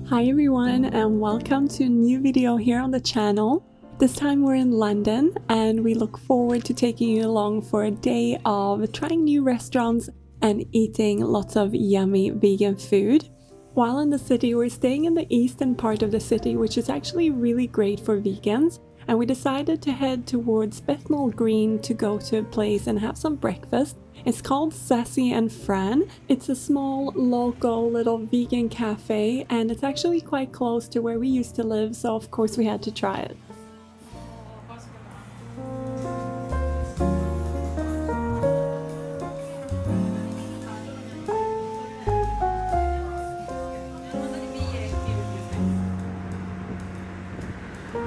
Hi everyone, and welcome to a new video here on the channel. This time we're in London and we look forward to taking you along for a day of trying new restaurants and eating lots of yummy vegan food. While in the city, we're staying in the eastern part of the city, which is actually really great for vegans, and we decided to head towards Bethnal Green to go to a place and have some breakfast. It's called Sassy and Fran. It's a small local little vegan cafe and it's actually quite close to where we used to live, so of course we had to try it.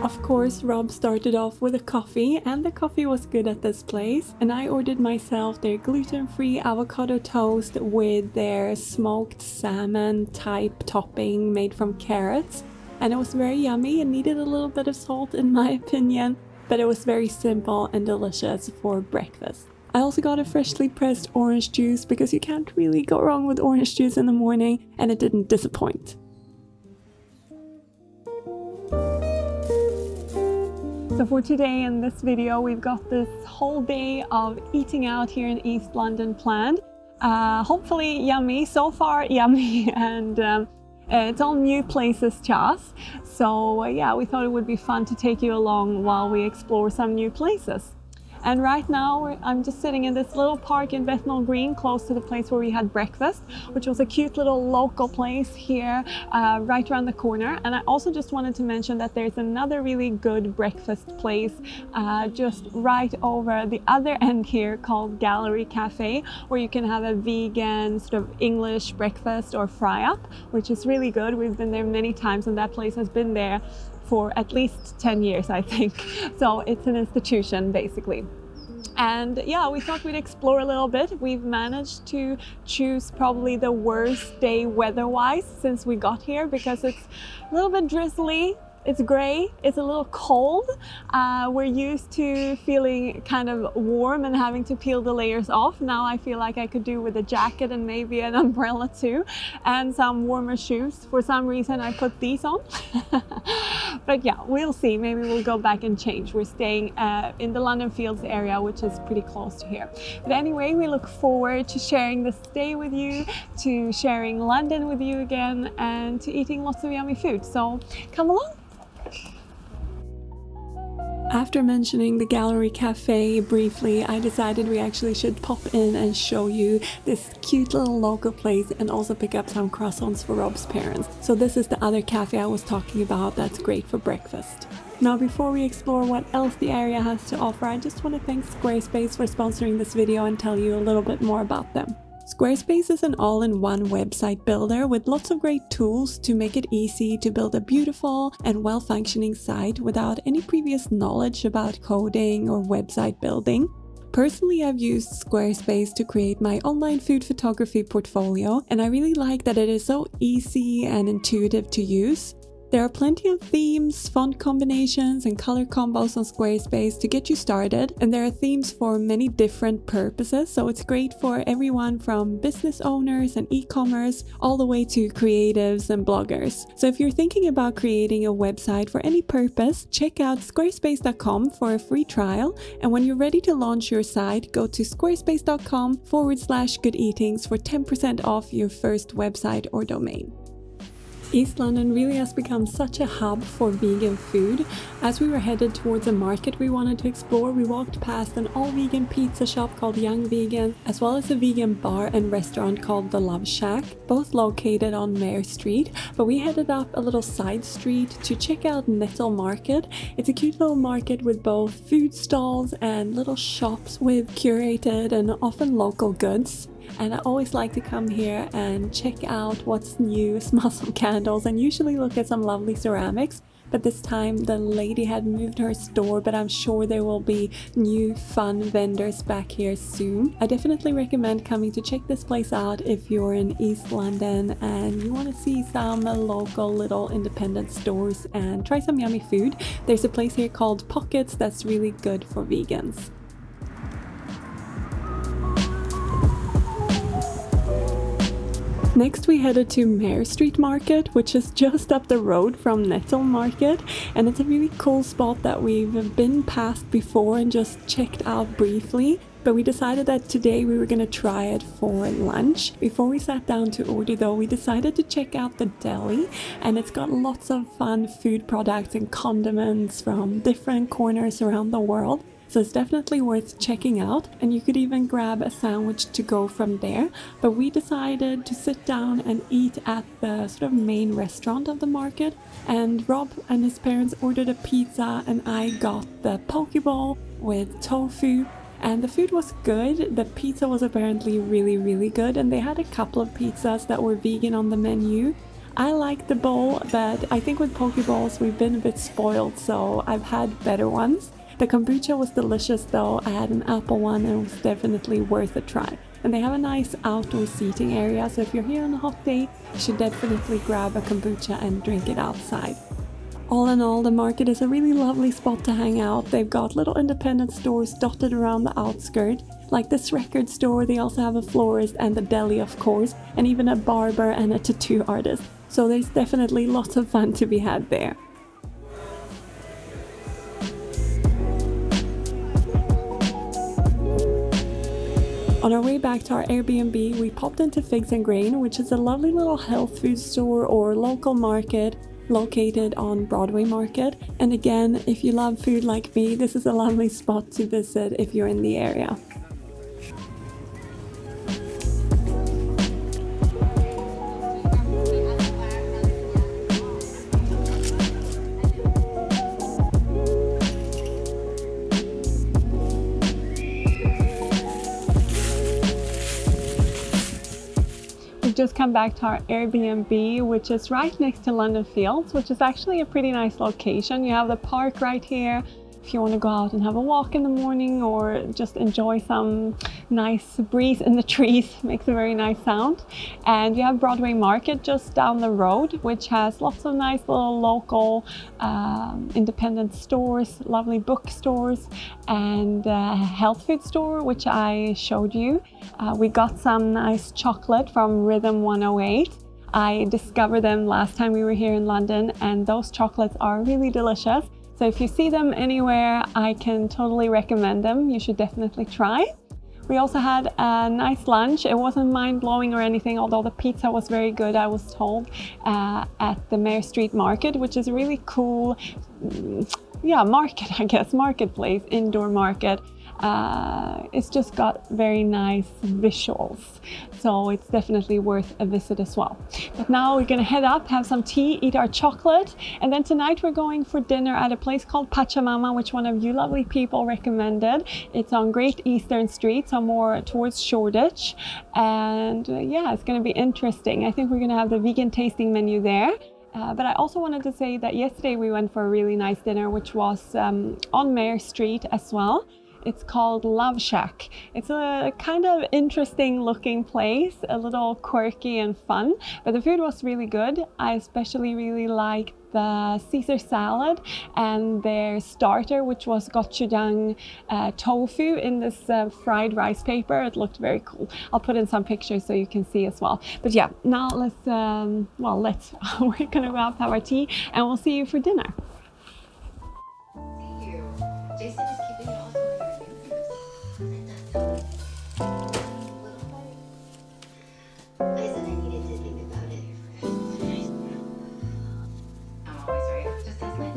Of course, Rob started off with a coffee, and the coffee was good at this place, and I ordered myself their gluten-free avocado toast with their smoked salmon type topping made from carrots, and it was very yummy. It needed a little bit of salt in my opinion, but it was very simple and delicious for breakfast. I also got a freshly pressed orange juice because you can't really go wrong with orange juice in the morning, and it didn't disappoint. So for today in this video, we've got this whole day of eating out here in East London planned. Hopefully yummy, so far yummy, and it's all new places to us. So yeah, we thought it would be fun to take you along while we explore some new places. And right now I'm just sitting in this little park in Bethnal Green, close to the place where we had breakfast, which was a cute little local place here right around the corner. And I also just wanted to mention that there's another really good breakfast place just right over the other end here called Gallery Cafe, where you can have a vegan sort of English breakfast or fry up, which is really good. We've been there many times and that place has been there for at least 10 years, I think. So it's an institution basically. And yeah, we thought we'd explore a little bit. We've managed to choose probably the worst day weather-wise since we got here, because it's a little bit drizzly. It's gray, it's a little cold. We're used to feeling kind of warm and having to peel the layers off. Now I feel like I could do with a jacket and maybe an umbrella too, and some warmer shoes. For some reason I put these on. But yeah, we'll see. Maybe we'll go back and change. We're staying in the London Fields area, which is pretty close to here. But anyway, we look forward to sharing this day with you, to sharing London with you again, and to eating lots of yummy food. So come along. After mentioning the Gallery Cafe briefly, I decided we actually should pop in and show you this cute little local place and also pick up some croissants for Rob's parents. So this is the other cafe I was talking about that's great for breakfast. Now before we explore what else the area has to offer, I just want to thank Squarespace for sponsoring this video and tell you a little bit more about them. Squarespace is an all-in-one website builder with lots of great tools to make it easy to build a beautiful and well-functioning site without any previous knowledge about coding or website building. Personally, I've used Squarespace to create my online food photography portfolio, and I really like that it is so easy and intuitive to use. There are plenty of themes, font combinations, and color combos on Squarespace to get you started, and there are themes for many different purposes, so it's great for everyone from business owners and e-commerce all the way to creatives and bloggers. So if you're thinking about creating a website for any purpose, check out squarespace.com for a free trial, and when you're ready to launch your site, go to squarespace.com/goodeatings for 10% off your first website or domain. East London really has become such a hub for vegan food. As we were headed towards a market we wanted to explore, we walked past an all-vegan pizza shop called Young Vegan, as well as a vegan bar and restaurant called The Love Shack, both located on Mare Street, but we headed up a little side street to check out Nettle Market. It's a cute little market with both food stalls and little shops with curated and often local goods. And I always like to come here and check out what's new, smell some candles, and usually look at some lovely ceramics. But this time the lady had moved her store, but I'm sure there will be new fun vendors back here soon. I definitely recommend coming to check this place out if you're in East London and you want to see some local little independent stores and try some yummy food. There's a place here called Pockets that's really good for vegans. Next we headed to Mare Street Market, which is just up the road from Nettle Market, and it's a really cool spot that we've been past before and just checked out briefly. But we decided that today we were going to try it for lunch. Before we sat down to order though, we decided to check out the deli, and it's got lots of fun food products and condiments from different corners around the world. So it's definitely worth checking out, and you could even grab a sandwich to go from there. But we decided to sit down and eat at the sort of main restaurant of the market, and Rob and his parents ordered a pizza and I got the poke bowl with tofu. And the food was good. The pizza was apparently really good, and they had a couple of pizzas that were vegan on the menu. I like the bowl, but I think with poke bowls we've been a bit spoiled, so I've had better ones. The kombucha was delicious though. I had an apple one and it was definitely worth a try. And they have a nice outdoor seating area, so if you're here on a hot day, you should definitely grab a kombucha and drink it outside. All in all, the market is a really lovely spot to hang out. They've got little independent stores dotted around the outskirts, like this record store. They also have a florist and the deli, of course, and even a barber and a tattoo artist. So there's definitely lots of fun to be had there. On our way back to our Airbnb, we popped into Figs and Grain, which is a lovely little health food store or local market located on Broadway Market. And again, if you love food like me, this is a lovely spot to visit if you're in the area. Just come back to our Airbnb, which is right next to London Fields, which is actually a pretty nice location. You have the park right here if you want to go out and have a walk in the morning or just enjoy some nice breeze in the trees. Makes a very nice sound. And you have Broadway Market just down the road, which has lots of nice little local independent stores, lovely bookstores, and a health food store, which I showed you. We got some nice chocolate from Rhythm 108. I discovered them last time we were here in London, and those chocolates are really delicious. So if you see them anywhere, I can totally recommend them. You should definitely try. We also had a nice lunch. It wasn't mind-blowing or anything, although the pizza was very good, I was told, at the Mare Street Market, which is a really cool, market, I guess, marketplace, indoor market. It's just got very nice visuals, so it's definitely worth a visit as well. But now we're gonna head up, have some tea, eat our chocolate, and then tonight we're going for dinner at a place called Pachamama, which one of you lovely people recommended. It's on Great Eastern Street, so more towards Shoreditch, and yeah, it's gonna be interesting. I think we're gonna have the vegan tasting menu there. But I also wanted to say that yesterday we went for a really nice dinner, which was on Mare Street as well. It's called Love Shack. It's a kind of interesting looking place, a little quirky and fun, but the food was really good. I especially really liked the Caesar salad and their starter, which was gochujang tofu in this fried rice paper. It looked very cool. I'll put in some pictures so you can see as well. But yeah, now we're gonna go out, have our tea, and we'll see you for dinner. Thank you. Jason is keeping it all to I said I needed to think about it first. I'm always right, just as late.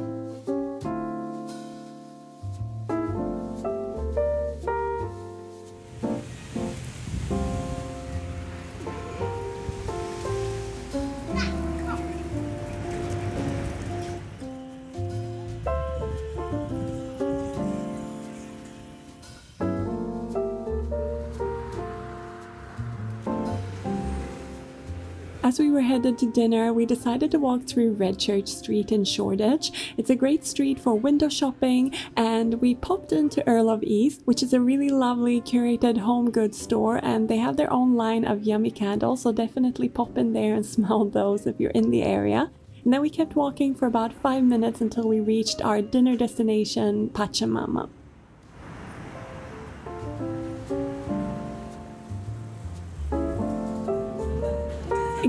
As we were headed to dinner, we decided to walk through Redchurch Street in Shoreditch. It's a great street for window shopping, and we popped into Earl of East, which is a really lovely curated home goods store, and they have their own line of yummy candles, so definitely pop in there and smell those if you're in the area. And then we kept walking for about 5 minutes until we reached our dinner destination, Pachamama.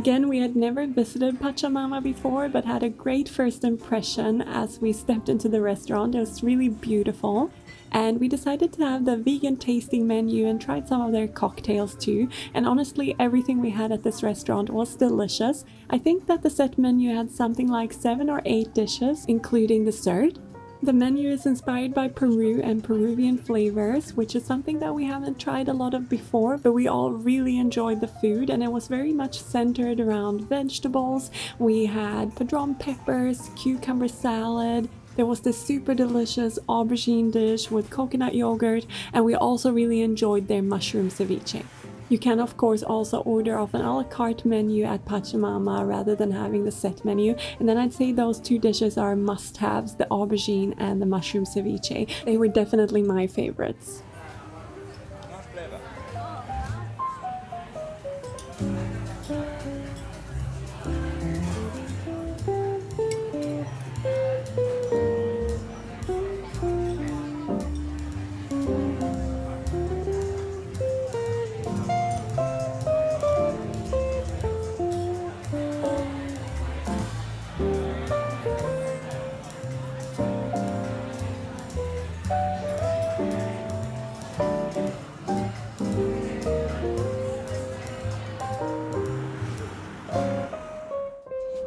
Again, we had never visited Pachamama before, but had a great first impression as we stepped into the restaurant. It was really beautiful. And we decided to have the vegan tasting menu and tried some of their cocktails too. And honestly, everything we had at this restaurant was delicious. I think that the set menu had something like 7 or 8 dishes, including dessert. The menu is inspired by Peru and Peruvian flavors, which is something that we haven't tried a lot of before, but we all really enjoyed the food, and it was very much centered around vegetables. We had padron peppers, cucumber salad. There was this super delicious aubergine dish with coconut yogurt, and we also really enjoyed their mushroom ceviche. You can of course also order off an a la carte menu at Pachamama rather than having the set menu, and then I'd say those 2 dishes are must-haves, the aubergine and the mushroom ceviche. They were definitely my favorites.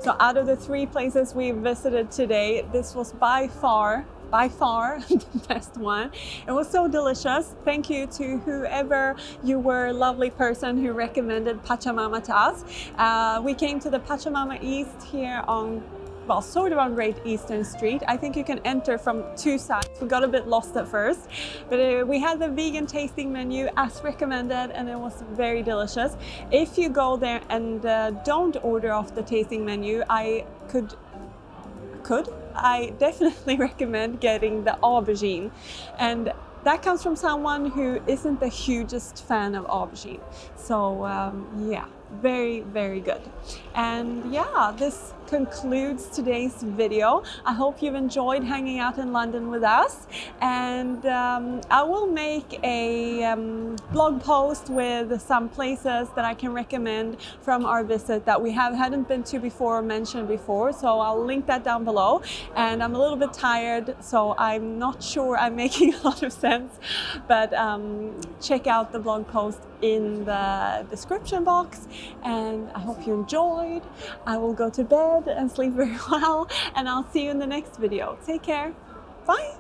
So out of the 3 places we visited today, this was by far the best one. It was so delicious. Thank you to whoever you were, lovely person who recommended Pachamama to us. We came to the Pachamama East here on, well, sort of on Great Eastern Street. I think you can enter from 2 sides. We got a bit lost at first, but we had the vegan tasting menu as recommended, and it was very delicious. If you go there and don't order off the tasting menu, I definitely recommend getting the aubergine. And that comes from someone who isn't the hugest fan of aubergine. So yeah, very, very good. And yeah, this concludes today's video. I hope you've enjoyed hanging out in London with us, and I will make a blog post with some places that I can recommend from our visit that we hadn't been to before or mentioned before, so I'll link that down below. And I'm a little bit tired, so I'm not sure I'm making a lot of sense, but check out the blog post in the description box, and I hope you enjoyed. I will go to bed and sleep very well, and I'll see you in the next video. Take care. Bye.